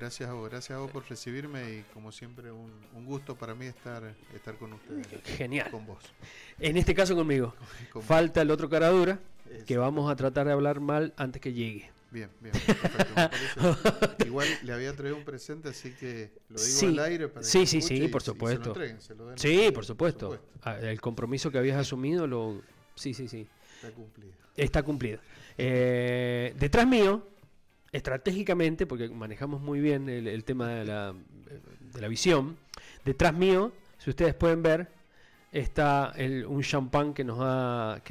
gracias a vos por recibirme y como siempre un gusto para mí estar con ustedes. Genial. Con vos. En este caso conmigo. Falta el otro cara dura, que vamos a tratar de hablar mal antes que llegue. Bien, perfecto. Igual le había traído un presente, así que lo digo al aire para que sí, por supuesto. Por supuesto. El compromiso que habías asumido, sí. Está cumplido. Detrás mío, estratégicamente, porque manejamos muy bien el tema de la visión, detrás mío, si ustedes pueden ver, está un champán que nos ha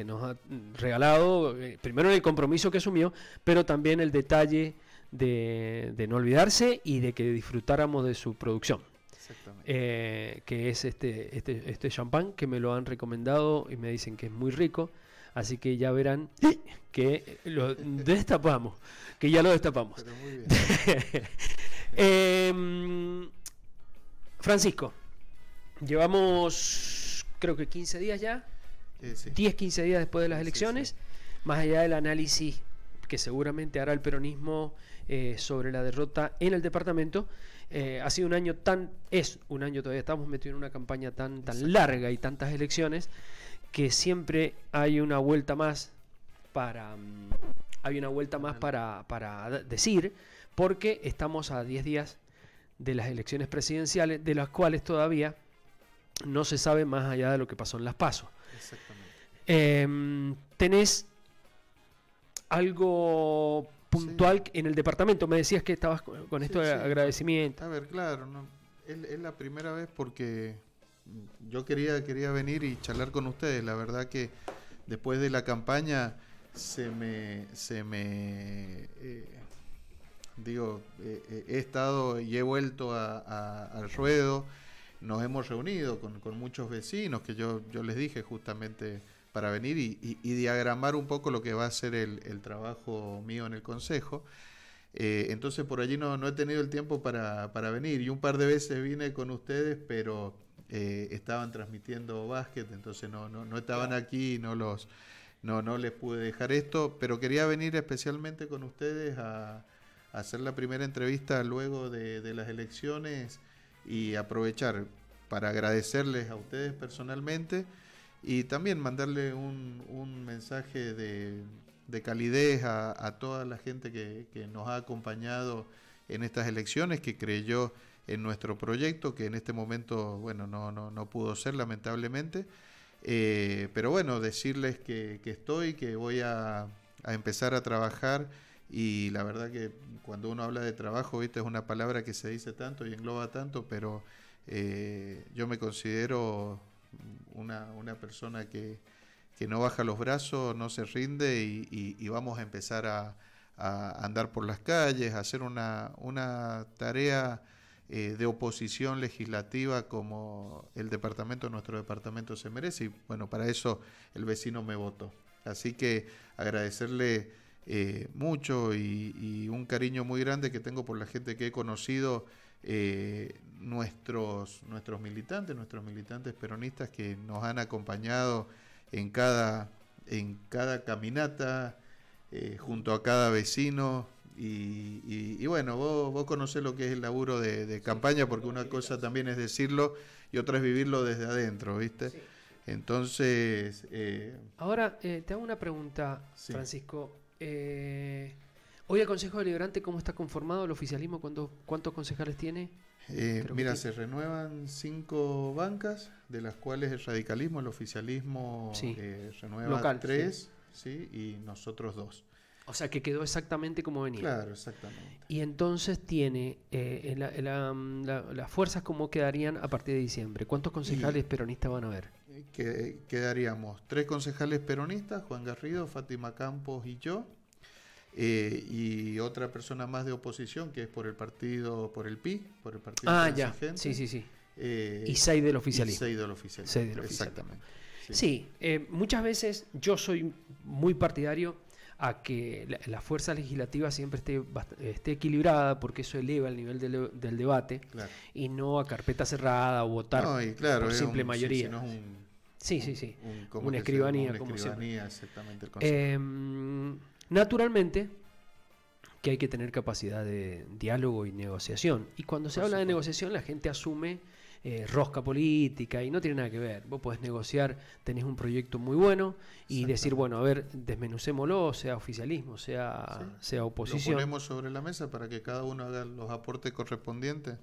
regalado, primero el compromiso que asumió, pero también el detalle de no olvidarse y de que disfrutáramos de su producción. Exactamente. Que es este champán que me lo han recomendado y me dicen que es muy rico, así que ya verán que lo destapamos, que ya lo destapamos. Pero muy bien. Francisco, llevamos creo que 15 días ya, 10-15 días después de las elecciones, más allá del análisis que seguramente hará el peronismo sobre la derrota en el departamento. Ha sido un año todavía estamos metidos en una campaña tan larga y tantas elecciones, que siempre hay una vuelta más para decir, porque estamos a 10 días de las elecciones presidenciales, de las cuales todavía no se sabe más allá de lo que pasó en las PASO. Exactamente. ¿Tenés algo puntual en el departamento? Me decías que estabas con esto de agradecimiento. A ver, claro, es la primera vez porque yo quería venir y charlar con ustedes. La verdad que después de la campaña he estado y he vuelto al ruedo. Nos hemos reunido con muchos vecinos que yo les dije justamente para venir y diagramar un poco lo que va a ser el trabajo mío en el Consejo. Entonces por allí no he tenido el tiempo para venir, y un par de veces vine con ustedes, pero estaban transmitiendo básquet, entonces no estaban aquí y no les pude dejar esto, pero quería venir especialmente con ustedes a hacer la primera entrevista luego de las elecciones y aprovechar para agradecerles a ustedes personalmente y también mandarle un mensaje de calidez a toda la gente que nos ha acompañado en estas elecciones, que creyó en nuestro proyecto, que en este momento no pudo ser, lamentablemente, pero bueno, decirles que voy a empezar a trabajar. Y la verdad que cuando uno habla de trabajo, ¿viste? Es una palabra que se dice tanto y engloba tanto, pero yo me considero una persona que no baja los brazos, no se rinde y vamos a empezar a andar por las calles, a hacer una tarea de oposición legislativa como nuestro departamento se merece. Y bueno, para eso el vecino me votó. Así que agradecerle mucho y un cariño muy grande que tengo por la gente que he conocido, nuestros militantes peronistas que nos han acompañado en cada caminata, junto a cada vecino, y bueno, vos conocés lo que es el laburo de campaña, porque una cosa también es decirlo y otra es vivirlo desde adentro, ¿viste? Sí. Entonces ahora te hago una pregunta, Francisco. Hoy el Consejo Deliberante, ¿cómo está conformado el oficialismo? ¿Cuántos concejales tiene? Mira, se renuevan 5 bancas, de las cuales el radicalismo, el oficialismo renueva local, 3, sí, y nosotros 2. O sea que quedó exactamente como venía. Claro, exactamente. Y entonces tiene las fuerzas, ¿cómo quedarían a partir de diciembre? ¿Cuántos concejales peronistas van a haber? Quedaríamos 3 concejales peronistas, Juan Garrido, Fátima Campos y yo, y otra persona más de oposición, que es por el partido, por el PI, por el partido Intransigente. Sí. Y 6 del oficialismo. 6 del oficialismo. Exactamente. Sí, muchas veces yo soy muy partidario a que la fuerza legislativa siempre esté equilibrada, porque eso eleva el nivel del debate, claro, y no a carpeta cerrada o votar por simple mayoría. Una escribanía, como siempre. Exactamente, el concepto. Naturalmente, que hay que tener capacidad de diálogo y negociación. Y cuando se habla de negociación, la gente asume rosca política y no tiene nada que ver. Vos podés negociar, tenés un proyecto muy bueno y decir, bueno, a ver, desmenucémoslo, sea oficialismo, sea oposición. Lo ponemos sobre la mesa para que cada uno haga los aportes correspondientes.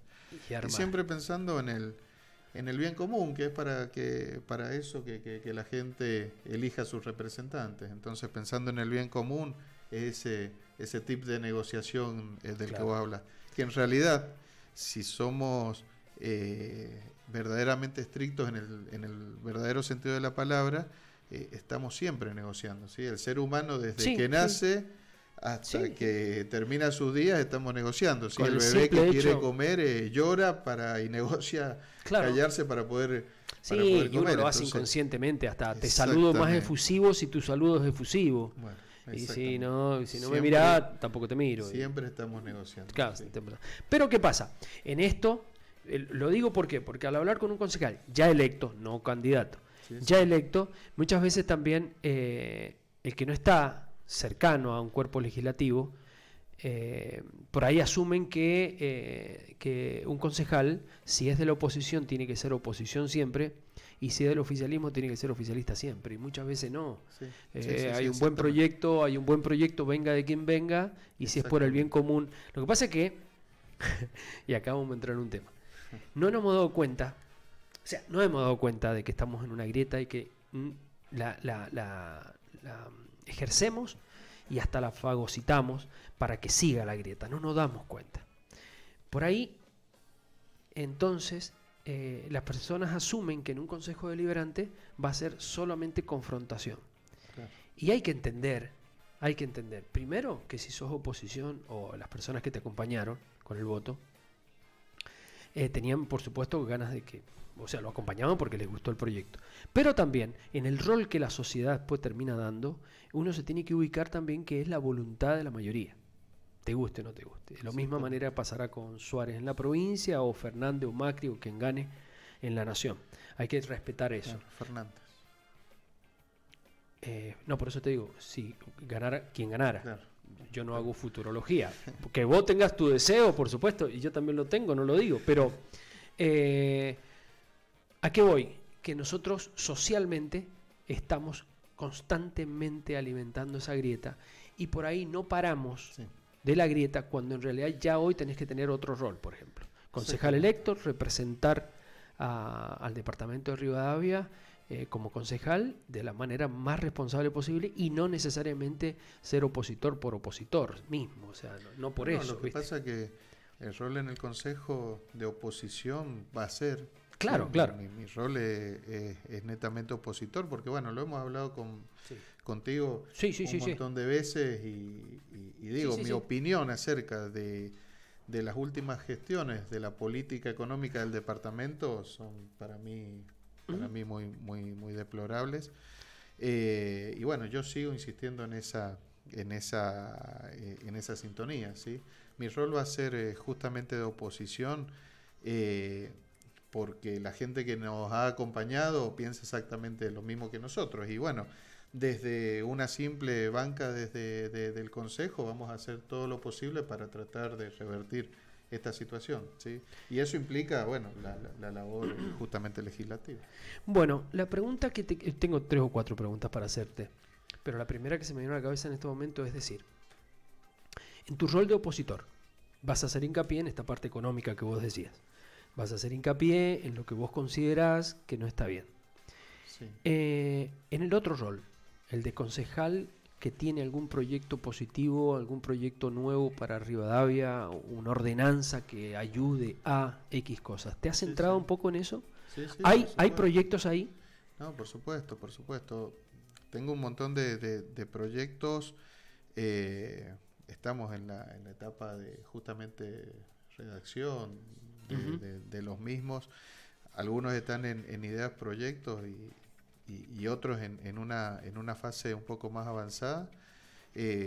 Y siempre pensando en el bien común, que es para eso que la gente elija a sus representantes. Entonces, pensando en el bien común, es ese tipo de negociación del que vos hablas. Que en realidad, si somos verdaderamente estrictos en el verdadero sentido de la palabra, estamos siempre negociando, ¿sí? El ser humano desde que nace hasta que termina sus días estamos negociando, ¿sí? El bebé que quiere comer llora y negocia callarse para poder comer. Y uno lo hace inconscientemente, hasta te saludo más efusivo si tu saludo es efusivo. Bueno, y si no me mirás, tampoco te miro. Siempre estamos negociando. Claro, sí. Pero ¿qué pasa? En esto, lo digo ¿por qué? Porque al hablar con un concejal ya electo, no candidato, ya electo, muchas veces también el que no está cercano a un cuerpo legislativo, por ahí asumen que un concejal, si es de la oposición, tiene que ser oposición siempre, y si es del oficialismo, tiene que ser oficialista siempre, y muchas veces no. Hay un buen proyecto, venga de quien venga, y si es por el bien común. Lo que pasa es que, y acá vamos a entrar en un tema, no nos hemos dado cuenta, de que estamos en una grieta y que la ejercemos y hasta la fagocitamos para que siga la grieta. No nos damos cuenta. Por ahí, entonces, las personas asumen que en un consejo deliberante va a ser solamente confrontación. Claro. Y hay que entender, primero, que si sos oposición o las personas que te acompañaron con el voto, tenían, por supuesto, ganas de que, lo acompañaban porque les gustó el proyecto. Pero también, en el rol que la sociedad después termina dando, uno se tiene que ubicar también que es la voluntad de la mayoría. Te guste o no te guste. De la misma manera pasará con Suárez en la provincia, o Fernández o Macri, o quien gane en la nación. Hay que respetar eso. Claro, Fernández. No, por eso te digo, si ganara, quien ganara. Claro. Yo no hago futurología. Que vos tengas tu deseo, por supuesto, y yo también lo tengo, no lo digo. Pero, ¿a qué voy? Que nosotros socialmente estamos constantemente alimentando esa grieta y por ahí no paramos de la grieta, cuando en realidad ya hoy tenés que tener otro rol, por ejemplo. Concejal electo, representar al departamento de Rivadavia como concejal de la manera más responsable posible y no necesariamente ser opositor por opositor mismo, o sea, no por eso. Lo que pasa es que el rol en el consejo de oposición va a ser... Claro. Mi rol es netamente opositor, porque bueno, lo hemos hablado contigo un montón de veces y digo, mi opinión acerca de las últimas gestiones de la política económica del departamento son para mí muy deplorables. Y bueno, yo sigo insistiendo en esa sintonía, ¿sí? Mi rol va a ser justamente de oposición, porque la gente que nos ha acompañado piensa exactamente lo mismo que nosotros. Y bueno, desde una simple banca del Consejo vamos a hacer todo lo posible para tratar de revertir esta situación, ¿sí? Y eso implica, bueno, la labor justamente legislativa. Bueno, la pregunta que tengo 3 o 4 preguntas para hacerte, pero la primera que se me viene a la cabeza en este momento es decir, en tu rol de opositor, vas a hacer hincapié en esta parte económica que vos decías. Vas a hacer hincapié en lo que vos considerás que no está bien. Sí. En el otro rol, el de concejal que tiene algún proyecto positivo, algún proyecto nuevo para Rivadavia, una ordenanza que ayude a X cosas. ¿Te has centrado un poco en eso? Sí, ¿Hay proyectos ahí? No, por supuesto. Tengo un montón de proyectos. Estamos en la etapa de justamente redacción de los mismos. Algunos están en ideas, proyectos y otros en una fase un poco más avanzada.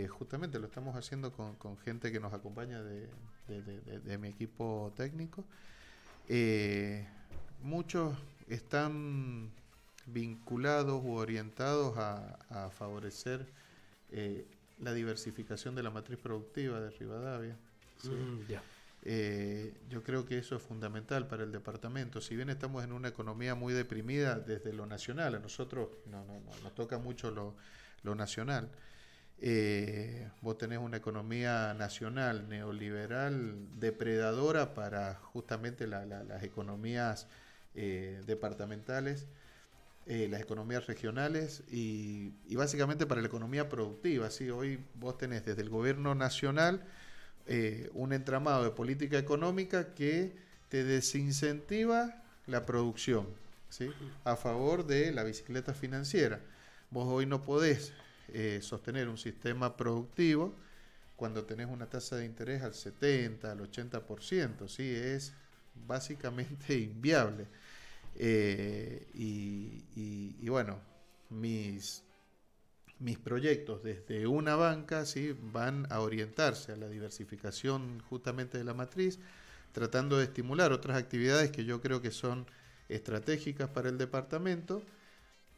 Justamente lo estamos haciendo con gente que nos acompaña de mi equipo técnico. Muchos están vinculados u orientados a favorecer la diversificación de la matriz productiva de Rivadavia. ¿Sí? Yo creo que eso es fundamental para el departamento. Si bien estamos en una economía muy deprimida desde lo nacional, a nosotros nos toca mucho lo nacional. Vos tenés una economía nacional, neoliberal, depredadora para justamente las economías departamentales, las economías regionales y básicamente para la economía productiva. ¿Sí? Hoy vos tenés desde el gobierno nacional un entramado de política económica que te desincentiva la producción, ¿sí? A favor de la bicicleta financiera. Vos hoy no podés sostener un sistema productivo cuando tenés una tasa de interés al 70, al 80%, ¿sí? Es básicamente inviable. Y bueno, mis proyectos desde una banca, ¿sí? Van a orientarse a la diversificación justamente de la matriz, tratando de estimular otras actividades que yo creo que son estratégicas para el departamento.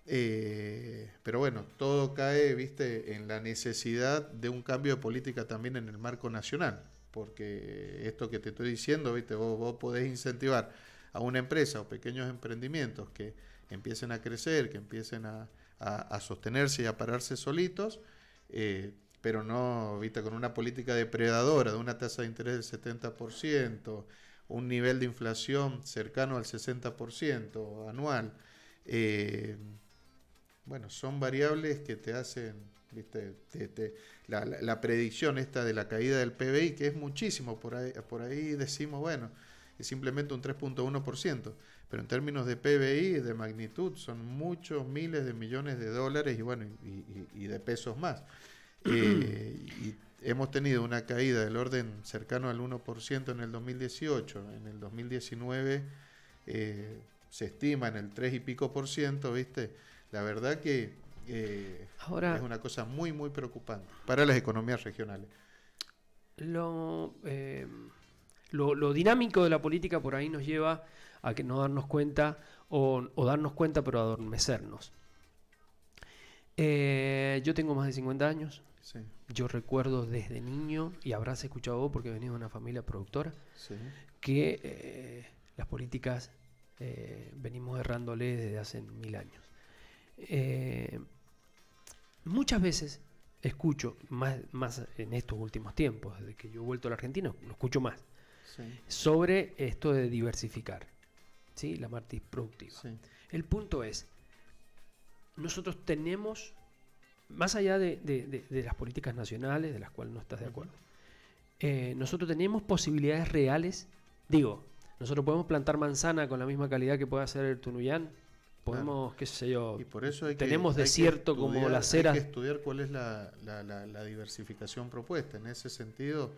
Pero bueno, todo cae, viste, en la necesidad de un cambio de política también en el marco nacional, porque esto que te estoy diciendo, viste, vos podés incentivar a una empresa o pequeños emprendimientos que empiecen a crecer, que empiecen a sostenerse y a pararse solitos, pero no, viste, con una política depredadora de una tasa de interés del 70%, un nivel de inflación cercano al 60% anual. Bueno, son variables que te hacen, viste, la predicción esta de la caída del PBI, que es muchísimo, por ahí decimos, bueno, es simplemente un 3.1%, pero en términos de PBI, de magnitud, son muchos miles de millones de dólares y bueno, y de pesos más. Y hemos tenido una caída del orden cercano al 1% en el 2018, en el 2019 se estima en el 3 y pico por ciento, ¿viste? La verdad que ahora, es una cosa muy, muy preocupante para las economías regionales. Lo dinámico de la política por ahí nos lleva a que no darnos cuenta o darnos cuenta pero adormecernos. Yo tengo más de 50 años. Sí. Yo recuerdo desde niño, y habrás escuchado vos porque venís de una familia productora, sí, que las políticas venimos errándole desde hace 1000 años. Muchas veces escucho, más en estos últimos tiempos, desde que yo he vuelto a la Argentina, lo escucho más, sí, sobre esto de diversificar, ¿sí? La matriz productiva. Sí. El punto es, nosotros tenemos, más allá de las políticas nacionales, de las cuales no estás de acuerdo, nosotros tenemos posibilidades reales. Digo, nosotros podemos plantar manzana con la misma calidad que puede hacer el Tunuyán. Podemos, claro, qué sé yo, y por eso tenemos desierto como la cera. Hay que estudiar cuál es la diversificación propuesta. En ese sentido,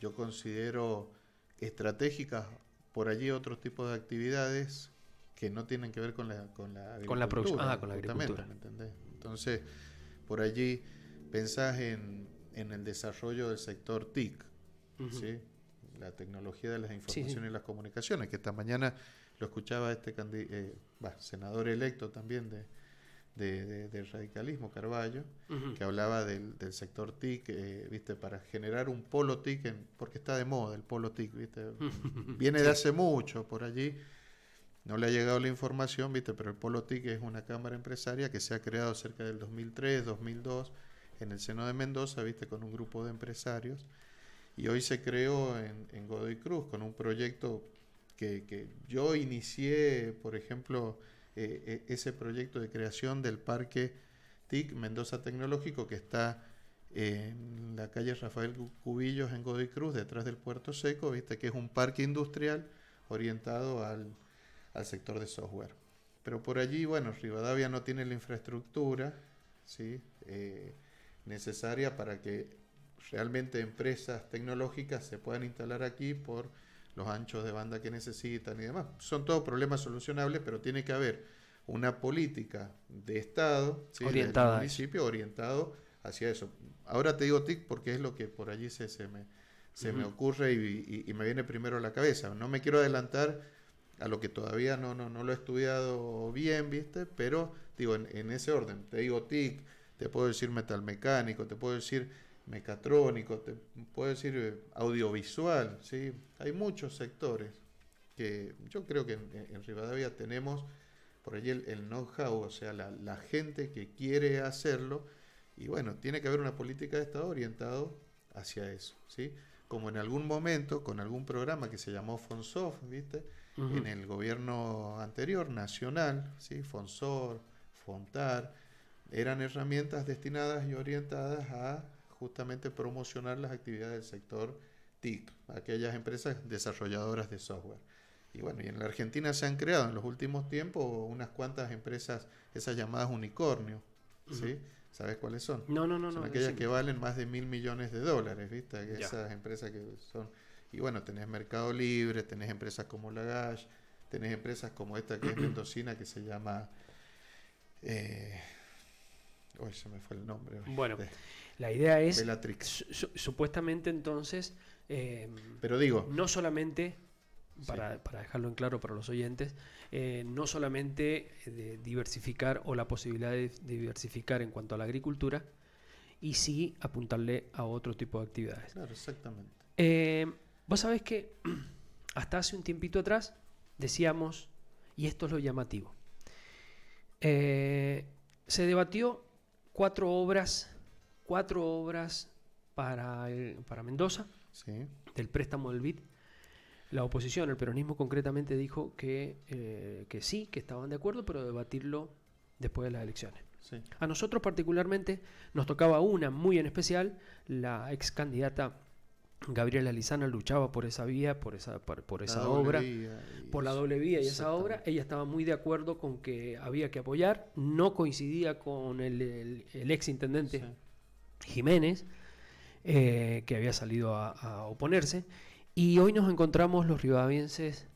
yo considero estratégicas por allí otros tipos de actividades que no tienen que ver con la agricultura. Con la agricultura. ¿Me entendés? Entonces, por allí pensás en el desarrollo del sector TIC, ¿sí? La tecnología de las informaciones y las comunicaciones, que esta mañana lo escuchaba senador electo también del radicalismo, Carballo, que hablaba del sector TIC, ¿viste? Para generar un polo TIC, porque está de moda el polo TIC, ¿viste? Viene de hace mucho por allí, no le ha llegado la información, ¿viste? Pero el polo TIC es una cámara empresaria que se ha creado cerca del 2003, 2002, en el seno de Mendoza, ¿viste? Con un grupo de empresarios. Y hoy se creó en Godoy Cruz con un proyecto que yo inicié, por ejemplo, ese proyecto de creación del Parque TIC Mendoza Tecnológico, que está en la calle Rafael Cubillos en Godoy Cruz, detrás del Puerto Seco, ¿viste? Que es un parque industrial orientado al sector de software. Pero por allí, bueno, Rivadavia no tiene la infraestructura, ¿sí? Necesaria para que realmente empresas tecnológicas se puedan instalar aquí por los anchos de banda que necesitan y demás. Son todos problemas solucionables, pero tiene que haber una política de Estado, ¿sí? Orientada del municipio, orientado hacia eso. Ahora te digo TIC porque es lo que por allí se me ocurre y me viene primero a la cabeza. No me quiero adelantar a lo que todavía no lo he estudiado bien, ¿viste? Pero, digo, en ese orden, te digo TIC, te puedo decir metalmecánico, te puedo decir mecatrónico, te puedo decir audiovisual, ¿sí? Hay muchos sectores que yo creo que en Rivadavia tenemos por allí el know-how, o sea, la gente que quiere hacerlo, y bueno, tiene que haber una política de Estado orientado hacia eso, ¿sí? Como en algún momento, con algún programa que se llamó FONSOF, ¿viste? En el gobierno anterior, nacional, ¿sí? FONSOR, FONTAR, eran herramientas destinadas y orientadas a justamente promocionar las actividades del sector TIC, aquellas empresas desarrolladoras de software. Y bueno, y en la Argentina se han creado en los últimos tiempos unas cuantas empresas, esas llamadas unicornio, ¿sí? ¿Sabes cuáles son? No. Son aquellas que valen más de $1.000 millones, ¿viste? Esas empresas que son... Y bueno, tenés Mercado Libre, tenés empresas como Lagash, tenés empresas como esta que es mendocina, que se llama... Hoy se me fue el nombre. Bueno, la idea es... Bellatrix. Supuestamente entonces... pero digo... No solamente... Para dejarlo en claro para los oyentes, no solamente diversificar o la posibilidad de diversificar en cuanto a la agricultura, y sí apuntarle a otro tipo de actividades. Claro, exactamente. Vos sabés que hasta hace un tiempito atrás decíamos, y esto es lo llamativo, se debatió cuatro obras para Mendoza, sí, del préstamo del BID. La oposición, el peronismo concretamente, dijo que sí, que estaban de acuerdo, pero debatirlo después de las elecciones. Sí. A nosotros particularmente nos tocaba una muy en especial. La ex candidata Gabriela Lizana luchaba por esa vía, por esa obra, por la doble vía y esa obra. Ella estaba muy de acuerdo con que había que apoyar. No coincidía con el ex intendente Jiménez, que había salido a oponerse. Y hoy nos encontramos los rivadavienses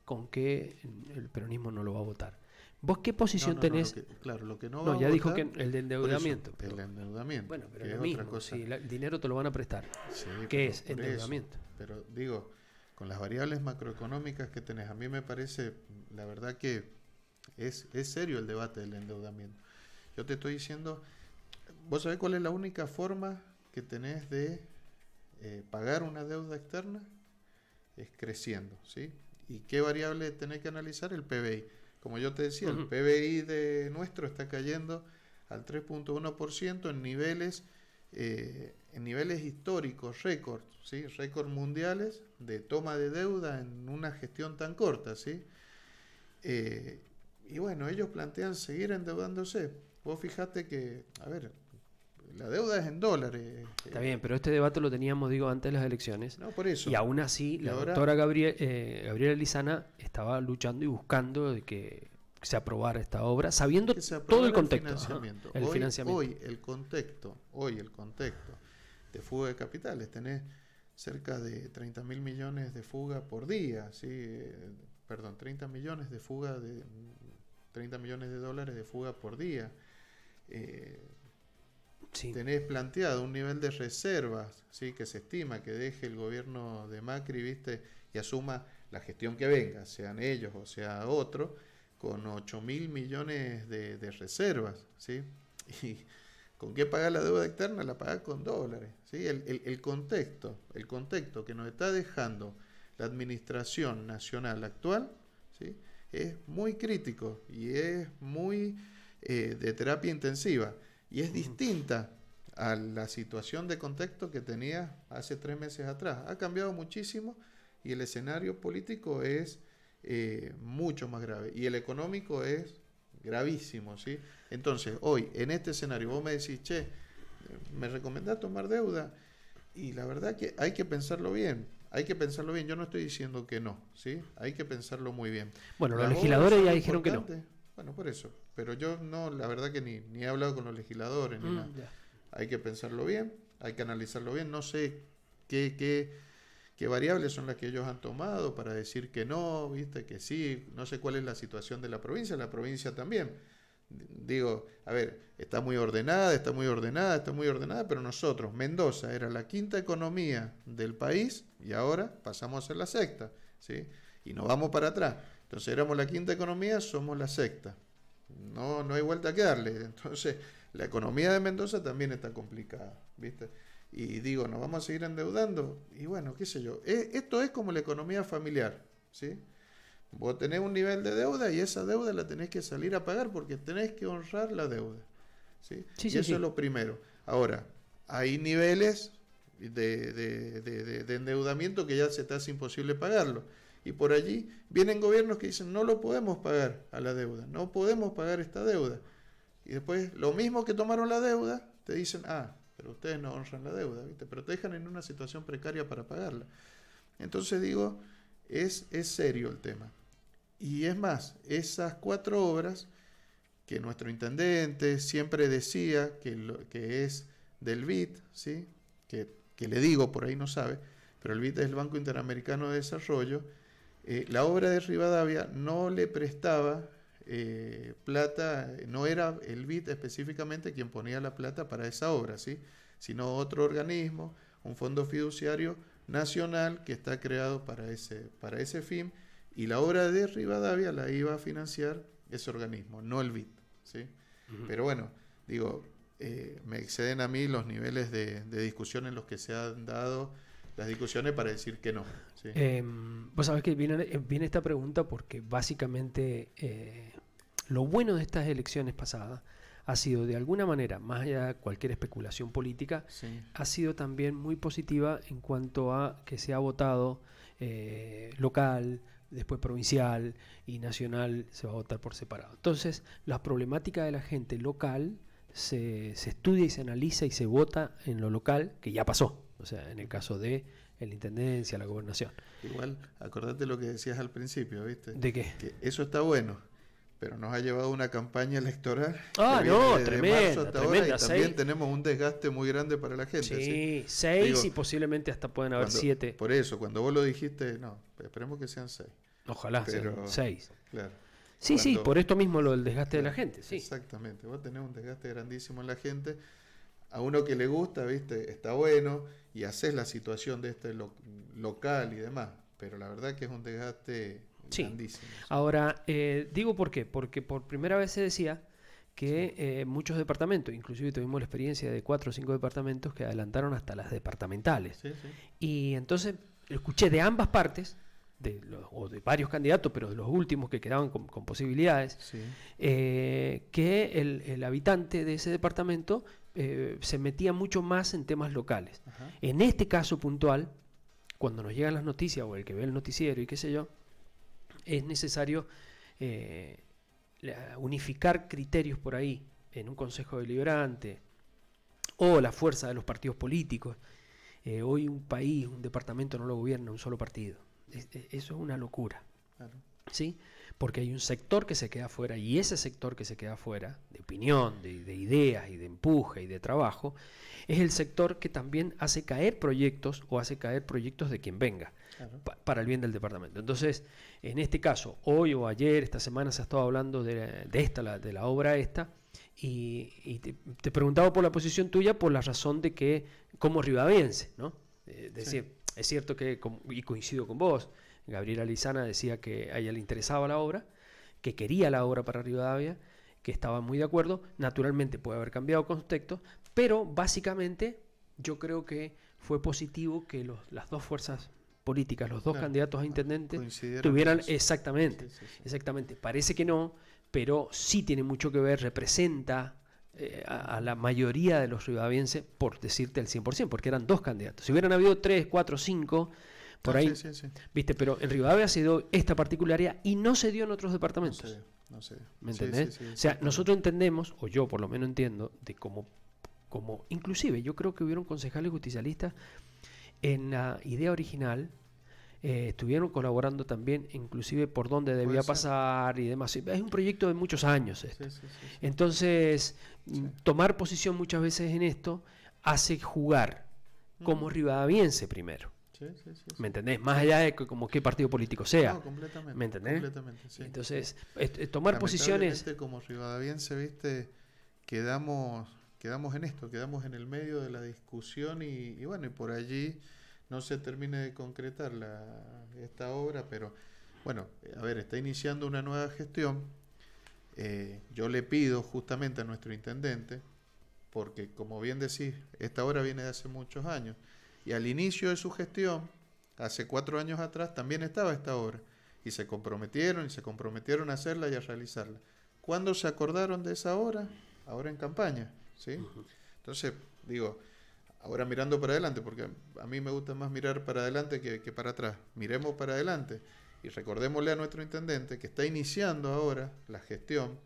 con que el peronismo no lo va a votar. ¿Vos qué posición tenés? Lo que no va ya a dijo votar, que el de endeudamiento. Eso, el endeudamiento. Bueno, pero que es es lo mismo, otra cosa. si el dinero te lo van a prestar. Sí, ¿Qué es endeudamiento? Eso. Pero digo, con las variables macroeconómicas que tenés, a mí me parece, la verdad que es serio el debate del endeudamiento. Yo te estoy diciendo, ¿vos sabés cuál es la única forma que tenés de pagar una deuda externa? Es creciendo, ¿sí? ¿Y qué variable tenés que analizar? El PBI. Como yo te decía, el PBI de nuestro está cayendo al 3.1% en niveles históricos, récords, ¿sí? Récords mundiales de toma de deuda en una gestión tan corta, ¿sí? Y bueno, ellos plantean seguir endeudándose. Vos fijate que, a ver, la deuda es en dólares. Está bien, pero este debate lo teníamos, antes de las elecciones. No, por eso. Y aún así, la doctora Gabriela Lizana estaba luchando y buscando de que se aprobara esta obra, sabiendo todo el contexto. El financiamiento. Hoy el contexto de fuga de capitales, tenés cerca de 30.000 millones de fuga por día, ¿sí? 30 millones de fuga de 30 millones de dólares de fuga por día. Sí. Tenés planteado un nivel de reservas, ¿sí? Que se estima que deje el gobierno de Macri, ¿viste? Y asuma la gestión que venga, sean ellos o sea otro, con 8.000 millones de reservas, ¿sí? ¿Y con qué pagar la deuda externa? La paga con dólares, ¿sí? El contexto que nos está dejando la administración nacional actual, ¿sí? Es muy crítico y es muy de terapia intensiva. Y es distinta a la situación de contexto que tenía hace 3 meses atrás. Ha cambiado muchísimo y el escenario político es mucho más grave. Y el económico es gravísimo, ¿sí? Entonces, hoy, en este escenario, vos me decís, che, ¿me recomendás tomar deuda? Y la verdad que hay que pensarlo bien. Yo no estoy diciendo que no, ¿sí? Hay que pensarlo muy bien. Bueno, los legisladores ya dijeron que no. Bueno, por eso. Pero yo no, la verdad que ni he hablado con los legisladores ni nada. Hay que pensarlo bien, hay que analizarlo bien. No sé qué variables son las que ellos han tomado para decir que no, viste, que sí. No sé cuál es la situación de la provincia también. Digo, a ver, está muy ordenada, pero nosotros, Mendoza, era la 5ª economía del país y ahora pasamos a ser la 6ª, ¿sí? y nos vamos para atrás. Entonces éramos la quinta economía, somos la sexta. No hay vuelta que darle. Entonces la economía de Mendoza también está complicada, ¿viste? Y digo, ¿nos vamos a seguir endeudando? Y bueno, qué sé yo. Esto es como la economía familiar, ¿sí? Vos tenés un nivel de deuda y esa deuda la tenés que salir a pagar porque tenés que honrar la deuda, ¿sí? Y eso es lo primero. Ahora, hay niveles de endeudamiento que ya se te hace imposible pagarlo. Y por allí vienen gobiernos que dicen, no lo podemos pagar a la deuda, no podemos pagar esta deuda. Y después, lo mismo que tomaron la deuda, te dicen, pero ustedes no honran la deuda, ¿viste? Pero te dejan en una situación precaria para pagarla. Entonces digo, es serio el tema. Y es más, esas 4 obras que nuestro intendente siempre decía que es del BID, ¿sí? que le digo, por ahí no sabe, pero el BID es el Banco Interamericano de Desarrollo. La obra de Rivadavia no le prestaba plata, no era el BID específicamente quien ponía la plata para esa obra, ¿sí? Sino otro organismo, un fondo fiduciario nacional que está creado para ese fin, y la obra de Rivadavia la iba a financiar ese organismo, no el BID, ¿sí? Pero bueno, digo, me exceden a mí los niveles de discusión en los que se han dado las discusiones para decir que no, ¿sí? Vos sabés que viene esta pregunta porque básicamente lo bueno de estas elecciones pasadas ha sido de alguna manera, más allá de cualquier especulación política, Sí. ha sido también muy positiva en cuanto a que se ha votado local, después provincial y nacional se va a votar por separado. Entonces, la problemática de la gente local se estudia y se analiza y se vota en lo local, que ya pasó. O sea, en el caso de la intendencia, la gobernación. Igual, acordate lo que decías al principio, ¿viste? ¿De qué? Que eso está bueno, pero nos ha llevado una campaña electoral. No, desde tremenda, marzo hasta ahora, y también 6. tenemos un desgaste muy grande para la gente. Sí, 6 Digo, y posiblemente hasta pueden haber 7. Por eso, cuando vos lo dijiste, no, esperemos que sean 6. Ojalá sean 6. Claro. Sí, por esto mismo lo del desgaste de la gente, sí. Exactamente, vos tenés un desgaste grandísimo en la gente. A uno que le gusta, ¿viste? Está bueno y haces la situación de este local y demás, pero la verdad que es un desgaste grandísimo. Ahora, digo por qué, porque por primera vez se decía que muchos departamentos, inclusive tuvimos la experiencia de 4 o 5 departamentos que adelantaron hasta las departamentales. Sí. Y entonces escuché de ambas partes, o de varios candidatos, pero de los últimos que quedaban con posibilidades, que el habitante de ese departamento se metía mucho más en temas locales. Ajá. En este caso puntual, cuando nos llegan las noticias o el que ve el noticiero y qué sé yo, es necesario unificar criterios por ahí en un consejo deliberante o la fuerza de los partidos políticos. Hoy un país, un departamento no lo gobierna un solo partido. Eso es una locura. Claro. ¿Sí? Porque hay un sector que se queda afuera, y ese sector que se queda afuera, de opinión, de ideas y de empuje y de trabajo, es el sector que también hace caer proyectos de quien venga, claro, para el bien del departamento. Entonces, en este caso, hoy o ayer, esta semana se ha estado hablando de la obra esta, y te preguntaba por la posición tuya por la razón de que, como ribadense, ¿no? Decir, es cierto que, y coincido con vos, Gabriela Lizana decía que a ella le interesaba la obra, que quería la obra para Rivadavia, que estaba muy de acuerdo. Naturalmente puede haber cambiado contexto, pero básicamente yo creo que fue positivo que las dos fuerzas políticas, los dos candidatos a intendentes tuvieran exactamente. Parece que no, pero sí tiene mucho que ver, representa a la mayoría de los rivadavienses, por decirte el 100%, porque eran 2 candidatos. Si hubieran habido 3, 4, 5... por ahí, ¿viste? Pero en Rivadavia se dio esta particularidad y no se dio en otros departamentos. No sé. ¿Me entendés? O sea, nosotros entendemos, o yo por lo menos entiendo, de cómo inclusive yo creo que hubieron concejales justicialistas en la idea original, estuvieron colaborando también, inclusive por dónde debía pasar y demás. Es un proyecto de muchos años esto. Entonces, tomar posición muchas veces en esto hace jugar como rivadaviense primero. ¿Me entendés? Más allá de como qué partido político sea. No, completamente. ¿Me entendés? Completamente, sí. Entonces, tomar posiciones... Como rivadaviense, ¿viste? Quedamos en esto, quedamos en el medio de la discusión y bueno, y por allí no se termine de concretar esta obra, pero Bueno, a ver, está iniciando una nueva gestión. Yo le pido justamente a nuestro intendente, porque como bien decís, esta obra viene de hace muchos años, y al inicio de su gestión, hace 4 años atrás, también estaba esta obra, y se comprometieron a hacerla y a realizarla. ¿Cuándo se acordaron de esa obra? Ahora en campaña, ¿sí? Entonces, digo, ahora mirando para adelante, porque a mí me gusta más mirar para adelante que para atrás. Miremos para adelante y recordémosle a nuestro intendente que está iniciando ahora la gestión,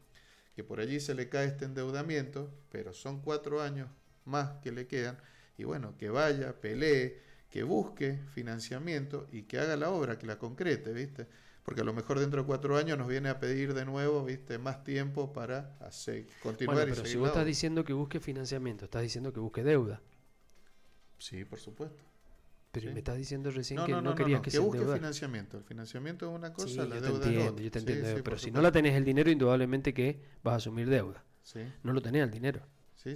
que por allí se le cae este endeudamiento, pero son 4 años más que le quedan, y bueno, que vaya, pelee, que busque financiamiento y que haga la obra, que la concrete, ¿viste? Porque a lo mejor dentro de 4 años nos viene a pedir de nuevo, ¿viste? Más tiempo para continuar. Bueno, pero si vos estás diciendo que busque financiamiento, estás diciendo que busque deuda. Sí, por supuesto. Pero sí. Me estás diciendo recién que no querías que se busque financiamiento. El financiamiento es una cosa, sí, la deuda es otra. Yo te entiendo, sí, pero si no la tenés el dinero, indudablemente que vas a asumir deuda. Sí. No lo tenés el dinero. Sí.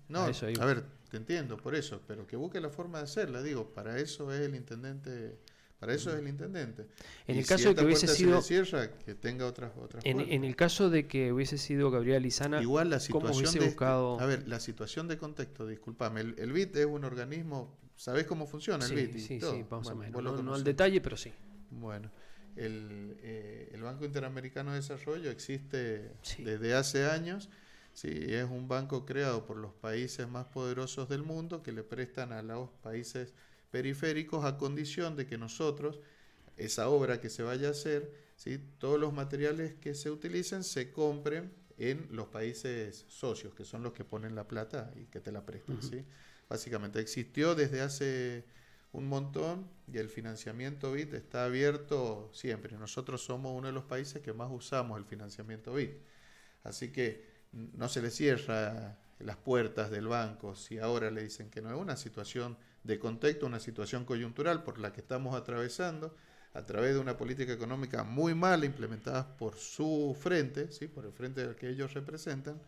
No, a ver, te entiendo, por eso, pero que busque la forma de hacerla, digo, para eso es el intendente. En el caso de que hubiese sido que tenga otras en el caso de que hubiese sido Gabriela Lizana, igual la situación ¿cómo hubiese buscado? A ver, la situación de contexto, discúlpame, el BID es un organismo, ¿sabés cómo funciona el BID? Sí, vamos a ver, no al detalle, pero sí. Bueno, el Banco Interamericano de Desarrollo existe desde hace años. Sí, es un banco creado por los países más poderosos del mundo que le prestan a los países periféricos a condición de que nosotros, esa obra que se vaya a hacer, ¿sí? Todos los materiales que se utilicen se compren en los países socios, que son los que ponen la plata y que te la prestan. ¿Sí? Básicamente existió desde hace un montón y el financiamiento BID está abierto siempre. Nosotros somos uno de los países que más usamos el financiamiento BID. Así que no se le cierra las puertas del banco si ahora le dicen que no. Es una situación de contexto, una situación coyuntural por la que estamos atravesando a través de una política económica muy mala implementada por su frente, ¿sí? Por el frente al que ellos representan,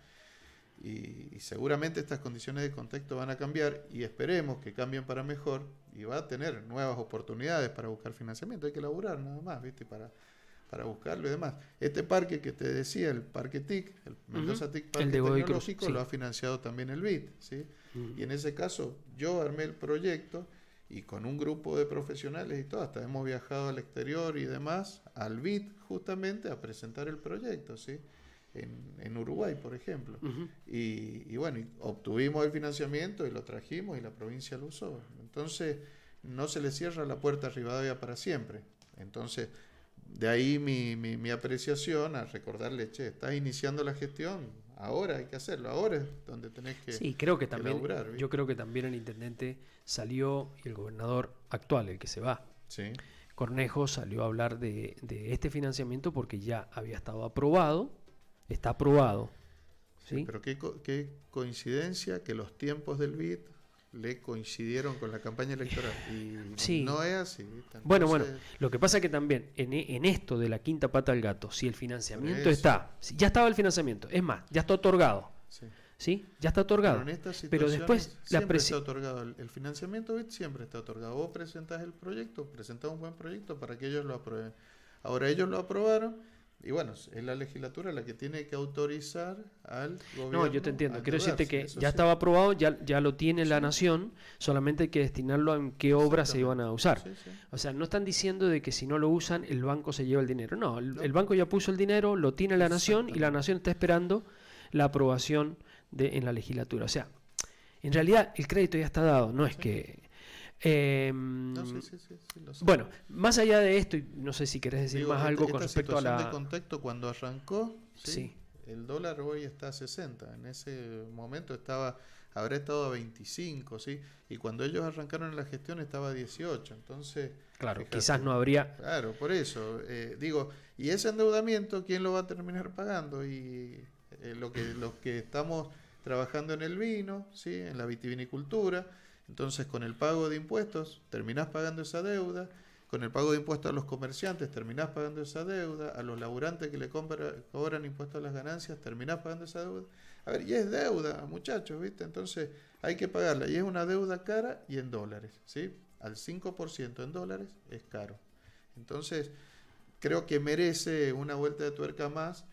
y seguramente estas condiciones de contexto van a cambiar y esperemos que cambien para mejor y va a tener nuevas oportunidades para buscar financiamiento. Hay que laburar nada más, ¿viste? Para buscarlo y demás. Este parque que te decía, el Parque TIC, el Mendoza TIC Parque Tecnológico, lo ha financiado también el BID, ¿sí? Y en ese caso yo armé el proyecto y con un grupo de profesionales y todo, hasta hemos viajado al exterior y demás, al BID justamente a presentar el proyecto, ¿sí? En Uruguay, por ejemplo. Y bueno, obtuvimos el financiamiento y lo trajimos y la provincia lo usó. Entonces, no se le cierra la puerta a Rivadavia para siempre. Entonces, de ahí mi apreciación a recordarle, estás iniciando la gestión, ahora hay que hacerlo, ahora es donde tenés que creo que también laburar, ¿viste? Yo creo que también el intendente salió y el gobernador actual, el que se va, Cornejo, salió a hablar de este financiamiento porque ya había estado aprobado, está aprobado. ¿Sí? Pero qué coincidencia que los tiempos del BID le coincidieron con la campaña electoral y no es así. Entonces, bueno, lo que pasa es que también en esto de la quinta pata al gato, si el financiamiento está, ya estaba el financiamiento, es más, ya está otorgado. ¿Sí? Ya está otorgado. Pero después siempre está otorgado. El financiamiento BID siempre está otorgado. Vos presentás el proyecto, presentás un buen proyecto para que ellos lo aprueben. Ahora ellos lo aprobaron. Y bueno, es la legislatura la que tiene que autorizar al gobierno. No, yo te entiendo. Quiero decirte que ya estaba aprobado, ya lo tiene la nación, solamente hay que destinarlo a en qué obras se iban a usar. O sea, no están diciendo de que si no lo usan, el banco se lleva el dinero. No, el banco ya puso el dinero, lo tiene la nación y la nación está esperando la aprobación en la legislatura. O sea, en realidad el crédito ya está dado, no es que... Bueno, más allá de esto, no sé si querés decir más algo con respecto a la situación de contexto. Cuando arrancó, el dólar hoy está a 60, en ese momento habrá estado a 25, ¿sí? Y cuando ellos arrancaron en la gestión estaba a 18, entonces... Claro, fíjate, quizás no habría... Claro, por eso, y ese endeudamiento, ¿quién lo va a terminar pagando? Y los que estamos trabajando en el vino, ¿sí? En la vitivinicultura. Entonces, con el pago de impuestos, terminás pagando esa deuda. Con el pago de impuestos a los comerciantes, terminás pagando esa deuda. A los laburantes que le cobran impuestos a las ganancias, terminás pagando esa deuda. A ver, y es deuda, muchachos, ¿viste? Entonces, hay que pagarla. Y es una deuda cara y en dólares, ¿sí? Al 5% en dólares es caro. Entonces, creo que merece una vuelta de tuerca más,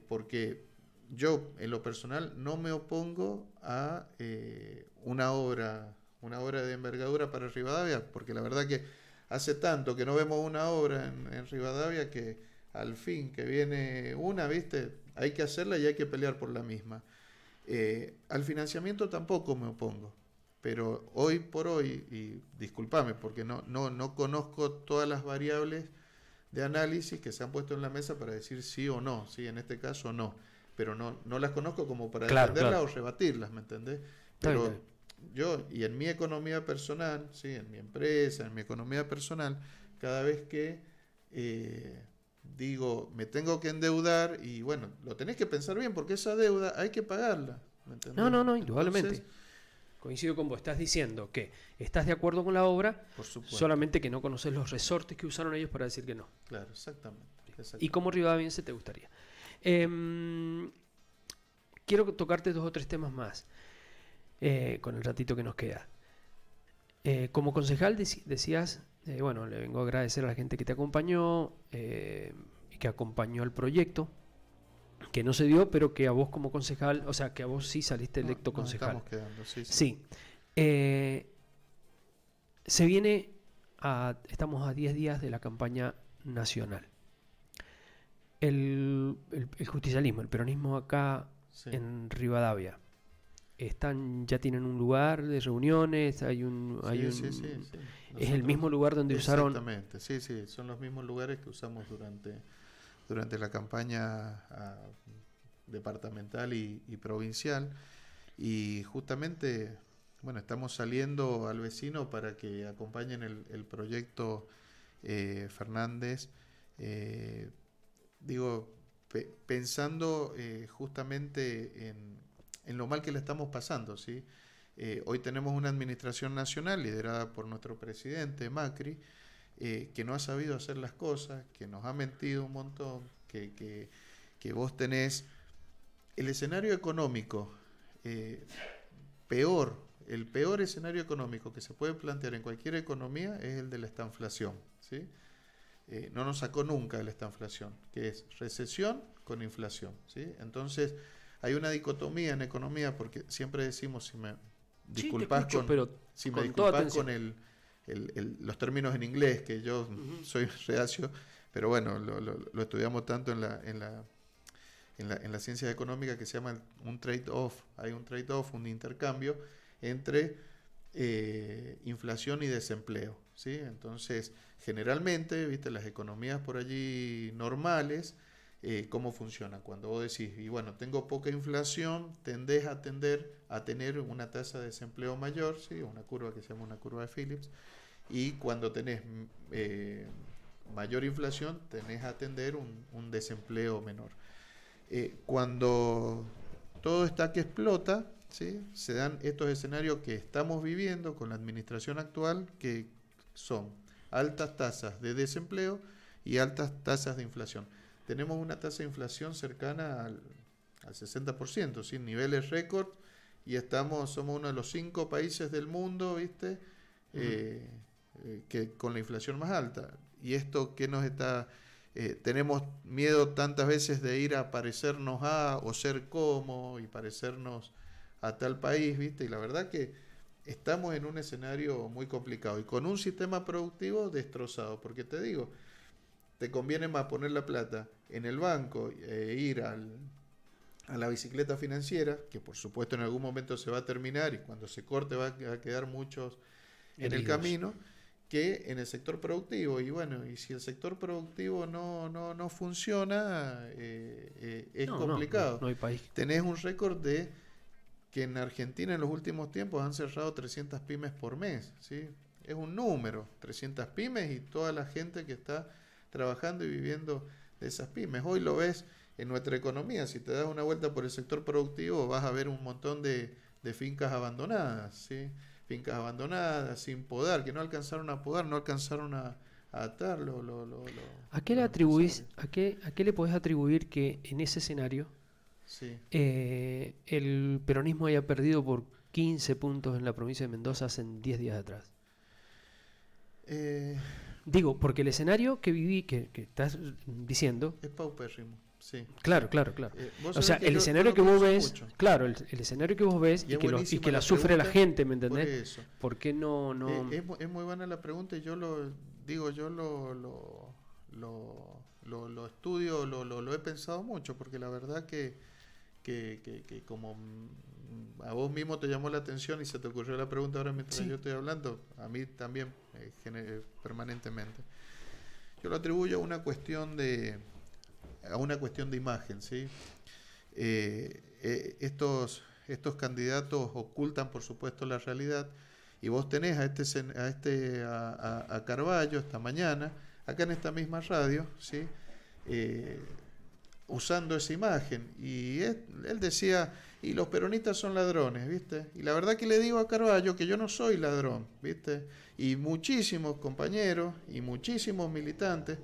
porque yo, en lo personal, no me opongo a una obra de envergadura para Rivadavia, porque la verdad que hace tanto que no vemos una obra en Rivadavia que al fin que viene una, ¿viste? Hay que hacerla y hay que pelear por la misma. Al financiamiento tampoco me opongo, pero hoy por hoy, y discúlpame porque no conozco todas las variables de análisis que se han puesto en la mesa para decir sí o no, sí, en este caso no, pero no las conozco como para defenderlas o rebatirlas, ¿me entendés? Pero yo, y en mi economía personal, sí, en mi empresa, en mi economía personal, cada vez que digo, me tengo que endeudar, y bueno, lo tenés que pensar bien porque esa deuda hay que pagarla, ¿me entendés? No, indudablemente. Entonces, coincido con vos, estás diciendo que estás de acuerdo con la obra, por supuesto, solamente que no conoces los resortes que usaron ellos para decir que no. Claro, exactamente. ¿Y cómo rivadaviense te gustaría? Quiero tocarte 2 o 3 temas más con el ratito que nos queda. Como concejal decías, bueno, le vengo a agradecer a la gente que te acompañó y que acompañó el proyecto, que no se dio, pero que a vos como concejal, o sea, que a vos sí saliste electo concejal. Estamos quedando, sí. Se viene, estamos a 10 días de la campaña nacional. El justicialismo, el peronismo acá en Rivadavia, ya tienen un lugar de reuniones, es el mismo lugar donde usaron. Exactamente, sí, son los mismos lugares que usamos durante la campaña departamental y provincial, y justamente, bueno, estamos saliendo al vecino para que acompañen el proyecto Fernández, pensando justamente en lo mal que le estamos pasando, ¿sí? Hoy tenemos una administración nacional liderada por nuestro presidente Macri, que no ha sabido hacer las cosas, que nos ha mentido un montón, que vos tenés el escenario económico el peor escenario económico que se puede plantear en cualquier economía es el de la estanflación, ¿sí? No nos sacó nunca de la estanflación, que es recesión con inflación, ¿sí? Entonces hay una dicotomía en economía, porque siempre decimos, si me disculpas con los términos en inglés, que yo soy reacio, pero bueno, lo estudiamos tanto en la ciencia económica, que se llama un trade-off. Hay un trade-off, un intercambio entre inflación y desempleo, ¿sí? Entonces, generalmente, viste, las economías por allí normales, ¿cómo funciona? Cuando vos decís, y bueno, tengo poca inflación, tendés a tener una tasa de desempleo mayor, ¿sí? Una curva que se llama una curva de Phillips, y cuando tenés mayor inflación, tenés a tener un desempleo menor. Cuando todo está que explota, ¿sí? Se dan estos escenarios que estamos viviendo con la administración actual, que son altas tasas de desempleo y altas tasas de inflación. Tenemos una tasa de inflación cercana al 60%, ¿sí? Niveles récord, y somos uno de los 5 países del mundo, ¿viste? Que con la inflación más alta. Y esto que nos está... tenemos miedo tantas veces de ir a parecernos o ser como y parecernos a tal país, ¿viste? Y la verdad que estamos en un escenario muy complicado y con un sistema productivo destrozado, porque te digo, te conviene más poner la plata en el banco e ir a la bicicleta financiera, que por supuesto en algún momento se va a terminar y cuando se corte va a quedar muchos en el camino, que en el sector productivo. Y bueno, y si el sector productivo no funciona, es complicado. No hay país. Tenés un récord de que en Argentina en los últimos tiempos han cerrado 300 pymes por mes, ¿sí? Es un número, 300 pymes y toda la gente que está trabajando y viviendo de esas pymes. Hoy lo ves en nuestra economía, si te das una vuelta por el sector productivo vas a ver un montón de fincas abandonadas, ¿sí? Fincas abandonadas, sin podar, que no alcanzaron a podar, no alcanzaron a atar. ¿A qué le atribuís, a qué le podés atribuir que en ese escenario el peronismo haya perdido por 15 puntos en la provincia de Mendoza hace 10 días atrás? Digo, porque el escenario que viví, que estás diciendo... Es paupérrimo, sí. Claro. O sea, el escenario que vos ves... Mucho. Claro, el escenario que vos ves y que la sufre la gente, ¿me entendés? Por eso. ¿Por qué no...? Es muy buena la pregunta y yo lo estudio, lo he pensado mucho, porque la verdad que como a vos mismo te llamó la atención y se te ocurrió la pregunta ahora mientras yo estoy hablando, a mí también permanentemente. Yo lo atribuyo a una cuestión de imagen, ¿sí? Estos candidatos ocultan, por supuesto, la realidad, y vos tenés a Carballo esta mañana, acá en esta misma radio, ¿sí? Usando esa imagen, y él decía, y los peronistas son ladrones, ¿viste? Y la verdad que le digo a Carballo que yo no soy ladrón, ¿viste? Y muchísimos compañeros y muchísimos militantes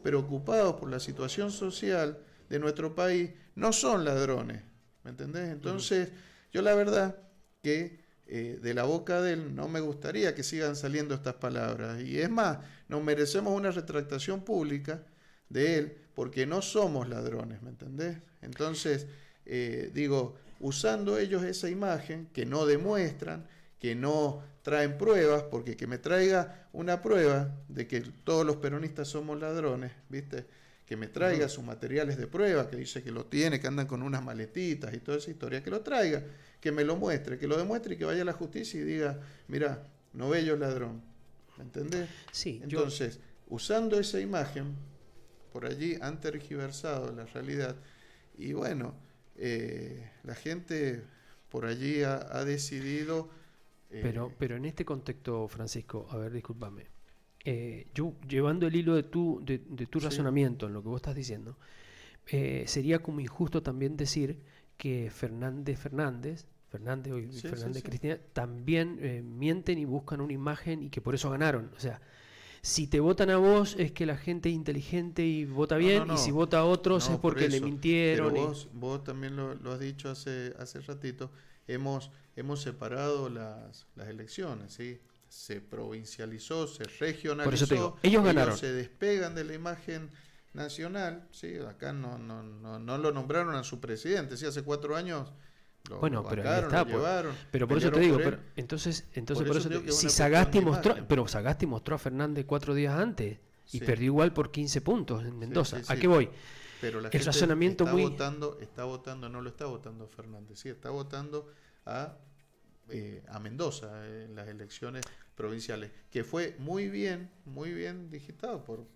preocupados por la situación social de nuestro país no son ladrones, ¿me entendés? Entonces, yo la verdad que de la boca de él no me gustaría que sigan saliendo estas palabras, y es más, nos merecemos una retractación pública de él, porque no somos ladrones, ¿me entendés? Entonces, digo, usando ellos esa imagen que no demuestran, que no traen pruebas, porque que me traiga una prueba de que todos los peronistas somos ladrones, ¿viste? Que me traiga sus materiales de prueba, que dice que lo tiene, que andan con unas maletitas y toda esa historia, que lo traiga, que me lo muestre, que lo demuestre y que vaya a la justicia y diga, mira, Novello es ladrón, ¿me entendés? Sí. Entonces, usando esa imagen, por allí han tergiversado la realidad, y bueno, la gente por allí ha decidido... Pero en este contexto, Francisco, a ver, discúlpame, yo llevando el hilo de tu razonamiento en lo que vos estás diciendo, sería como injusto también decir que Fernández Cristina también mienten y buscan una imagen y que por eso ganaron. O sea, si te votan a vos es que la gente es inteligente y vota bien, y si vota a otros es porque le mintieron. Pero vos también lo has dicho hace ratito, hemos separado las elecciones, ¿sí? Se provincializó, se regionalizó. Por eso te digo, ellos ganaron. Se despegan de la imagen nacional, ¿sí? Acá no lo nombraron a su presidente, ¿sí? Hace 4 años lo vacaron, lo llevaron. Pero por eso te digo, entonces por eso te digo, si Sagasti mostró a Fernández 4 días antes y perdió igual por 15 puntos en Mendoza. ¿A qué voy? Pero la el gente razonamiento está votando, no lo está votando a Fernández, sí, está votando a Mendoza en las elecciones provinciales, que fue muy bien digitado por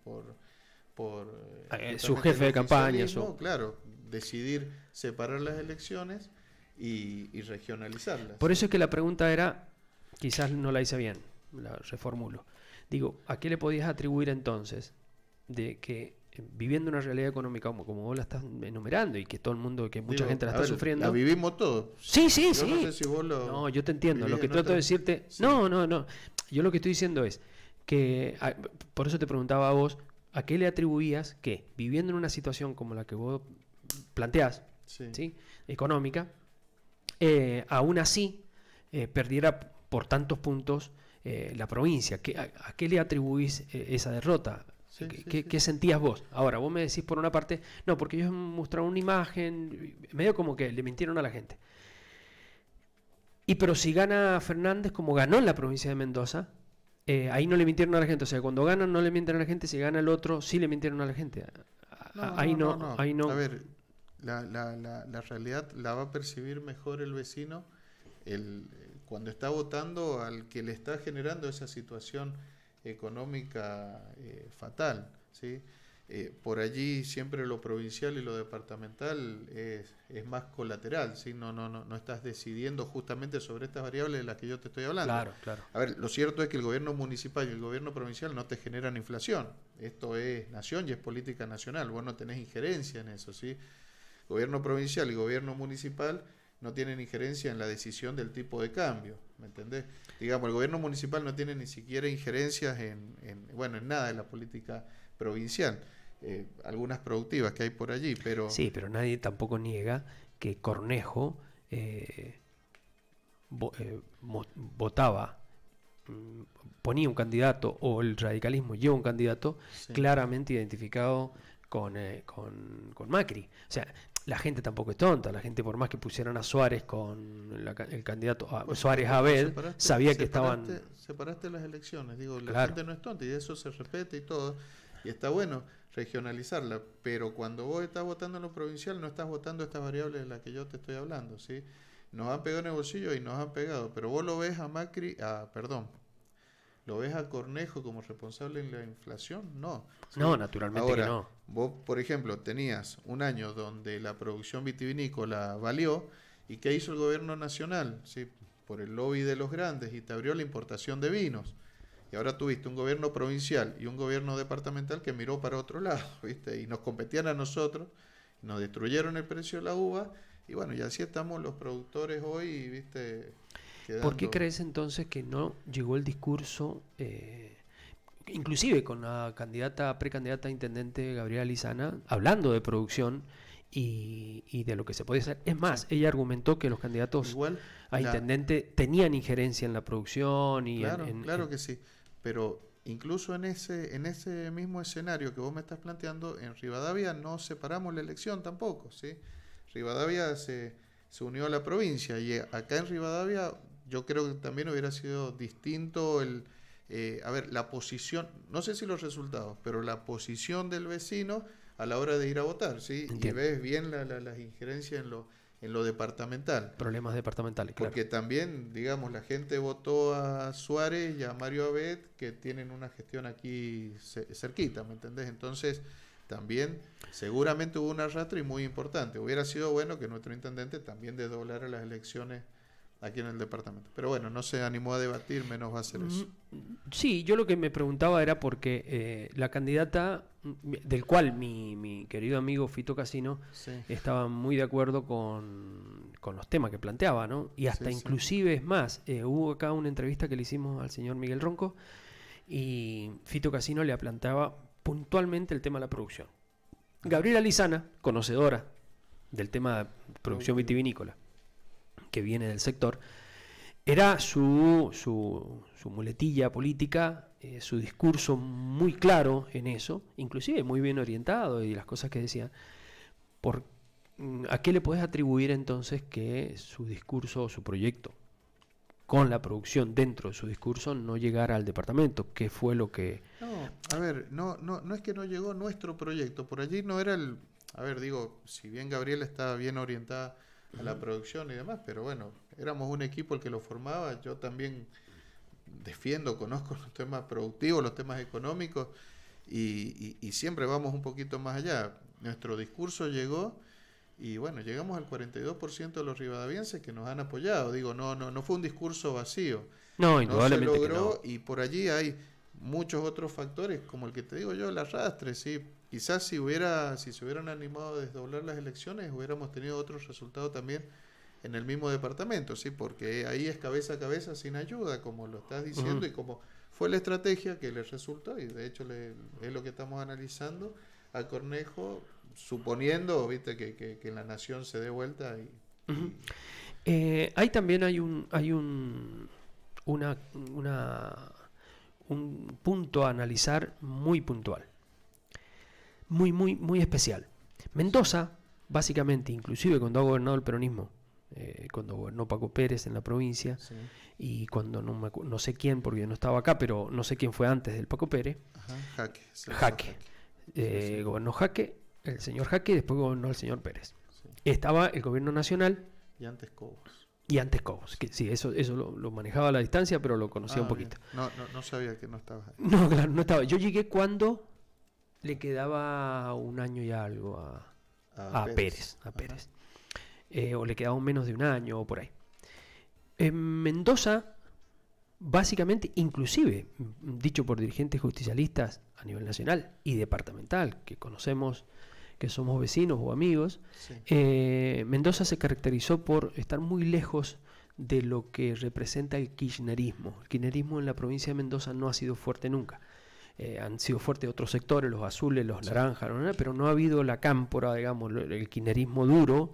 su jefe de campaña. Claro, decidir separar las elecciones y regionalizarlas. Por eso es que la pregunta era, quizás no la hice bien, la reformulo. Digo, ¿a qué le podías atribuir entonces de que viviendo una realidad económica como vos la estás enumerando y que todo el mundo, que mucha gente la está sufriendo? La vivimos todos. Sí. No sé si vos no, yo te entiendo. Lo que trato de decirte... Sí. No. Yo lo que estoy diciendo es que, por eso te preguntaba a vos, ¿a qué le atribuías que, viviendo en una situación como la que vos planteás, ¿sí? Económica, aún así perdiera por tantos puntos la provincia? ¿A qué le atribuís esa derrota? ¿Qué sentías vos? Ahora, vos me decís por una parte, no, porque ellos mostraron una imagen, medio como que le mintieron a la gente. Pero si gana Fernández como ganó en la provincia de Mendoza, ahí no le mintieron a la gente. O sea, cuando ganan no le mienten a la gente, si gana el otro sí le mintieron a la gente. Ahí no. A ver, la realidad la va a percibir mejor el vecino cuando está votando al que le está generando esa situación económica fatal, ¿sí? Por allí siempre lo provincial y lo departamental es más colateral, ¿sí? No estás decidiendo justamente sobre estas variables de las que yo te estoy hablando. Claro. A ver, lo cierto es que el gobierno municipal y el gobierno provincial no te generan inflación. Esto es nación y es política nacional. Vos no tenés injerencia en eso, ¿sí? Gobierno provincial y gobierno municipal no tienen injerencia en la decisión del tipo de cambio, ¿me entendés? Digamos, el gobierno municipal no tiene ni siquiera injerencias en nada de la política provincial. Algunas productivas que hay por allí, pero... Sí, pero nadie tampoco niega que Cornejo votaba ponía un candidato o el radicalismo lleva un candidato claramente identificado con Macri. O sea, la gente tampoco es tonta. La gente, por más que pusieran a Suárez con el candidato Suárez-Abed, sabía que estaban... Separaste las elecciones. Digo, la gente no es tonta y eso se respeta y todo. Y está bueno regionalizarla. Pero cuando vos estás votando en lo provincial, no estás votando estas variables de las que yo te estoy hablando, ¿sí? Nos han pegado en el bolsillo y nos han pegado. Pero vos lo ves a Macri... ¿Lo ves a Cornejo como responsable en la inflación? No. ¿Sí? No, naturalmente. Ahora, que no. Vos, por ejemplo, tenías un año donde la producción vitivinícola valió, ¿y qué hizo el gobierno nacional? ¿Sí? Por el lobby de los grandes, y te abrió la importación de vinos. Y ahora tuviste un gobierno provincial y un gobierno departamental que miró para otro lado, ¿viste? Y nos competían a nosotros, nos destruyeron el precio de la uva, y bueno, y así estamos los productores hoy, ¿viste? ¿Por qué crees entonces que no llegó el discurso, inclusive con la precandidata a intendente Gabriela Lizana, hablando de producción y de lo que se podía hacer? Es más, ella argumentó que los candidatos a intendente tenían injerencia en la producción. Y claro que sí, pero incluso en ese mismo escenario que vos me estás planteando, en Rivadavia no separamos la elección tampoco, ¿sí? Rivadavia se unió a la provincia y acá en Rivadavia... Yo creo que también hubiera sido distinto la posición, no sé si los resultados, pero la posición del vecino a la hora de ir a votar, ¿sí? Entiendo. Y ves bien las injerencias en lo departamental. Problemas departamentales, claro. Porque también, digamos, la gente votó a Suárez y a Mario Abed, que tienen una gestión aquí cerquita, ¿me entendés? Entonces, también seguramente hubo un arrastre muy importante. Hubiera sido bueno que nuestro intendente también desdoblara las elecciones aquí en el departamento. Pero bueno, no se animó a debatir, menos va a hacer eso. Sí, yo lo que me preguntaba era porque la candidata, del cual mi querido amigo Fito Casino estaba muy de acuerdo con los temas que planteaba, ¿no? Y hasta inclusive, es más, hubo acá una entrevista que le hicimos al señor Miguel Ronco y Fito Casino le planteaba puntualmente el tema de la producción. Gabriela Lizana, conocedora del tema de producción vitivinícola, que viene del sector, era su muletilla política, su discurso muy claro en eso, inclusive muy bien orientado y las cosas que decía. ¿A qué le podés atribuir entonces que su discurso o su proyecto con la producción dentro de su discurso no llegara al departamento? ¿Qué fue lo que...? No es que no llegó nuestro proyecto, por allí no era el... si bien Gabriela estaba bien orientada a la producción y demás, pero bueno, éramos un equipo el que lo formaba. Yo también conozco los temas productivos, los temas económicos y siempre vamos un poquito más allá. Nuestro discurso llegó y bueno, llegamos al 42% de los rivadavienses que nos han apoyado. Digo, no fue un discurso vacío. No, indudablemente se logró, que no. Y por allí hay muchos otros factores, como el que te digo yo, el arrastre, ¿sí? Quizás si se hubieran animado a desdoblar las elecciones, hubiéramos tenido otros resultados también en el mismo departamento, ¿sí? Porque ahí es cabeza a cabeza sin ayuda, como lo estás diciendo, y como fue la estrategia que le resultó, y de hecho es lo que estamos analizando a Cornejo, suponiendo, viste, que la nación se dé vuelta. Ahí también hay un punto a analizar muy puntual. Muy, muy, muy especial. Mendoza, básicamente, inclusive cuando ha gobernado el peronismo, cuando gobernó Paco Pérez en la provincia, y cuando no sé quién, porque yo no estaba acá, pero no sé quién fue antes del Paco Pérez. Jaque. Gobernó Jaque, el señor Jaque, y después gobernó el señor Pérez. Estaba el gobierno nacional. Y antes Cobos. Que sí, eso lo manejaba a la distancia, pero lo conocía un poquito. No sabía que no estaba ahí. No, claro, no estaba. Yo llegué cuando le quedaba un año y algo a Pérez. O le quedaba menos de un año o por ahí. En Mendoza, básicamente, inclusive, dicho por dirigentes justicialistas a nivel nacional y departamental, que conocemos, que somos vecinos o amigos, Mendoza se caracterizó por estar muy lejos de lo que representa el kirchnerismo. El kirchnerismo en la provincia de Mendoza no ha sido fuerte nunca. han sido fuertes otros sectores, los azules, los naranjas, ¿no? Pero no ha habido la cámpora, digamos, el kirchnerismo duro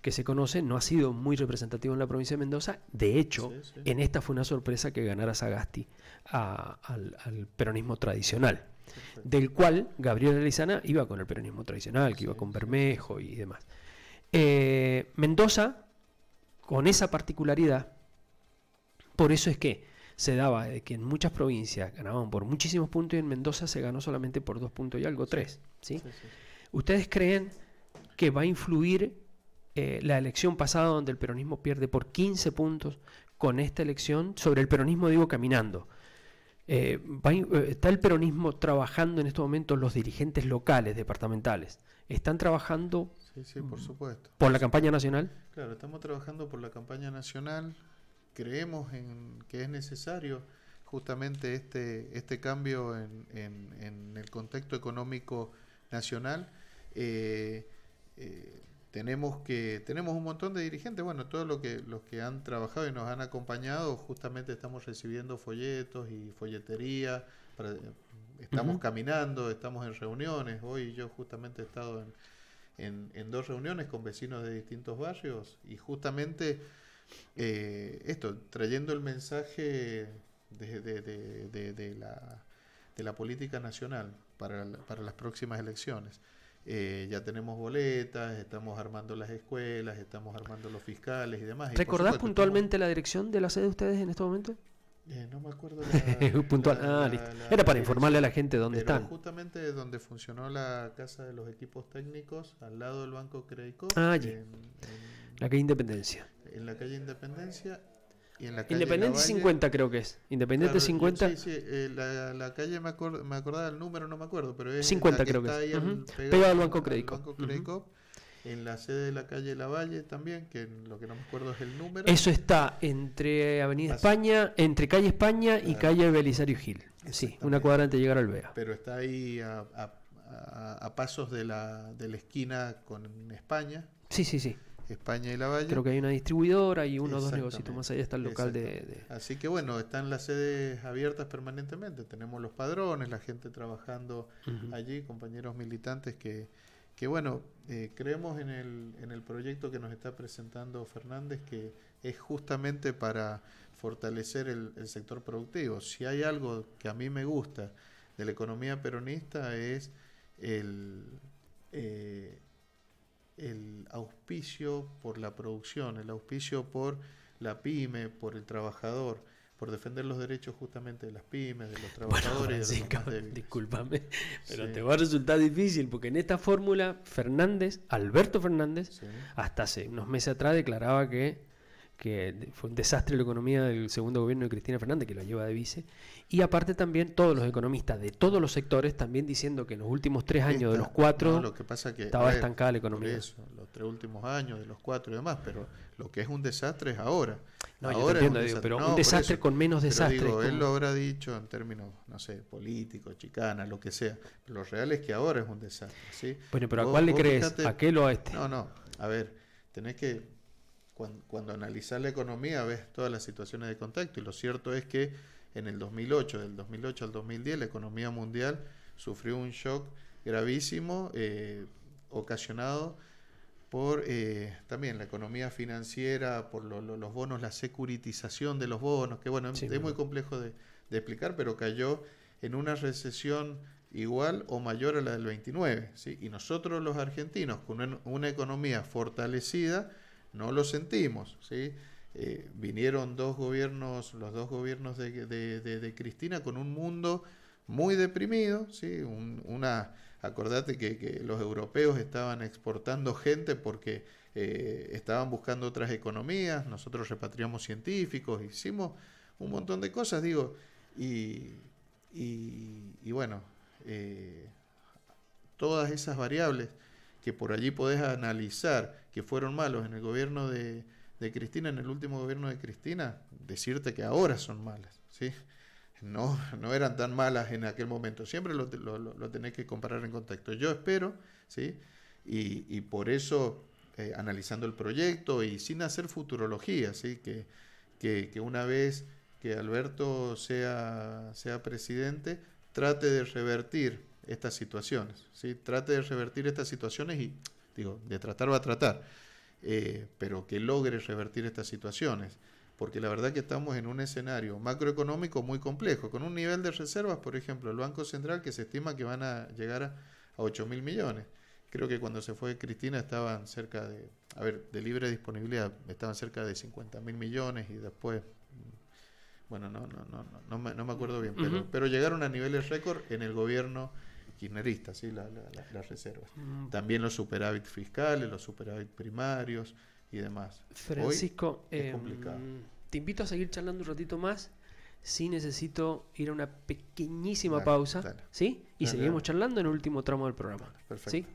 que se conoce, no ha sido muy representativo en la provincia de Mendoza. De hecho, en esta fue una sorpresa que ganara Sagasti al peronismo tradicional, del cual Gabriela Lizana iba con el peronismo tradicional, que iba con Bermejo y demás. Mendoza, con esa particularidad, por eso es que se daba que en muchas provincias ganaban por muchísimos puntos y en Mendoza se ganó solamente por 2 puntos y algo, 3. ¿Sí? ¿Ustedes creen que va a influir la elección pasada donde el peronismo pierde por 15 puntos con esta elección sobre el peronismo, digo, caminando? ¿Está el peronismo trabajando en estos momentos, los dirigentes locales, departamentales? ¿Están trabajando por supuesto. por la campaña nacional? Claro, estamos trabajando por la campaña nacional. Creemos en que es necesario justamente este cambio en el contexto económico nacional. Tenemos un montón de dirigentes, bueno, todos los que han trabajado y nos han acompañado, justamente estamos recibiendo folletos y folletería, estamos caminando, estamos en reuniones. Hoy yo justamente he estado en 2 reuniones con vecinos de distintos barrios y justamente trayendo el mensaje de la política nacional para las próximas elecciones. Ya tenemos boletas, estamos armando las escuelas, estamos armando los fiscales y demás. ¿Recordás puntualmente la dirección de la sede de ustedes en este momento? No me acuerdo. Era para informarle a la gente dónde están. Justamente donde funcionó la casa de los equipos técnicos, al lado del Banco Credit Corp. La calle Independencia. En la calle Independencia y en la calle Independencia 50 creo que es. Independiente 50. La calle me acordaba el número, no me acuerdo, pero es 50 creo que es. Pegado al Banco Credit Corp. En la sede de la calle Lavalle también, que lo que no me acuerdo es el número. Eso está entre Avenida España, entre calle España y calle Belisario Gil. Sí, una cuadra antes de llegar al Vega. Pero está ahí a pasos de la esquina con España. Sí. España y Lavalle. Creo que hay una distribuidora y uno o 2 negocios más allá está el local de... Así que bueno, están las sedes abiertas permanentemente. Tenemos los padrones, la gente trabajando allí, compañeros militantes que bueno, creemos en el proyecto que nos está presentando Fernández, que es justamente para fortalecer el sector productivo. Si hay algo que a mí me gusta de la economía peronista es el auspicio por la producción, el auspicio por la pyme, por el trabajador, por defender los derechos justamente de las pymes, de los trabajadores. Bueno, discúlpame, pero te va a resultar difícil porque en esta fórmula Alberto Fernández, hasta hace unos meses atrás declaraba que fue un desastre la economía del segundo gobierno de Cristina Fernández, que lo lleva de vice, y aparte también todos los economistas de todos los sectores también diciendo que en los últimos 3 años de los 4 lo que pasa que, estaba estancada la economía. Por eso, los 3 últimos años de los 4 y demás, pero lo que es un desastre es ahora. No, ahora yo te entiendo, pero un desastre con menos desastre. Digo, él lo habrá dicho en términos, no sé, políticos, chicanas, lo que sea, pero lo real es que ahora es un desastre, ¿sí? Bueno, pero ¿a cuál le crees? Fíjate, ¿A qué o a este? No, a ver, tenés que... Cuando analizás la economía ves todas las situaciones de contexto y lo cierto es que en el 2008, del 2008 al 2010, la economía mundial sufrió un shock gravísimo ocasionado por también la economía financiera, por los bonos, la securitización de los bonos, que bueno, es muy complejo de explicar, pero cayó en una recesión igual o mayor a la del 29, ¿sí? Y nosotros los argentinos, con una economía fortalecida, no lo sentimos, ¿sí? Vinieron los dos gobiernos de Cristina con un mundo muy deprimido, ¿sí? Acordate que los europeos estaban exportando gente porque estaban buscando otras economías, nosotros repatriamos científicos, hicimos un montón de cosas, digo, y bueno, todas esas variables que por allí podés analizar que fueron malos en el gobierno de Cristina, en el último gobierno de Cristina, decirte que ahora son malas, ¿sí? No eran tan malas en aquel momento, siempre lo tenés que comparar en contexto. Yo espero, ¿sí? Y por eso, analizando el proyecto y sin hacer futurología, ¿sí? Que una vez que Alberto sea presidente, trate de revertir estas situaciones, ¿sí? Trate de revertir estas situaciones y, digo, de tratar va a tratar, pero que logre revertir estas situaciones, porque la verdad que estamos en un escenario macroeconómico muy complejo, con un nivel de reservas, por ejemplo, el Banco Central, que se estima que van a llegar a 8.000 millones. Creo que cuando se fue Cristina estaban cerca de, de libre disponibilidad, estaban cerca de 50.000 millones y después, bueno, no me acuerdo bien, pero llegaron a niveles récord en el gobierno kirchnerista, ¿sí? Las reservas. También los superávit fiscales, los superávit primarios y demás. Francisco, es complicado. Te invito a seguir charlando un ratito más. Sí, necesito ir a una pequeñísima pausa. Dale. ¿Sí? Y seguimos charlando en el último tramo del programa. Perfecto. ¿Sí?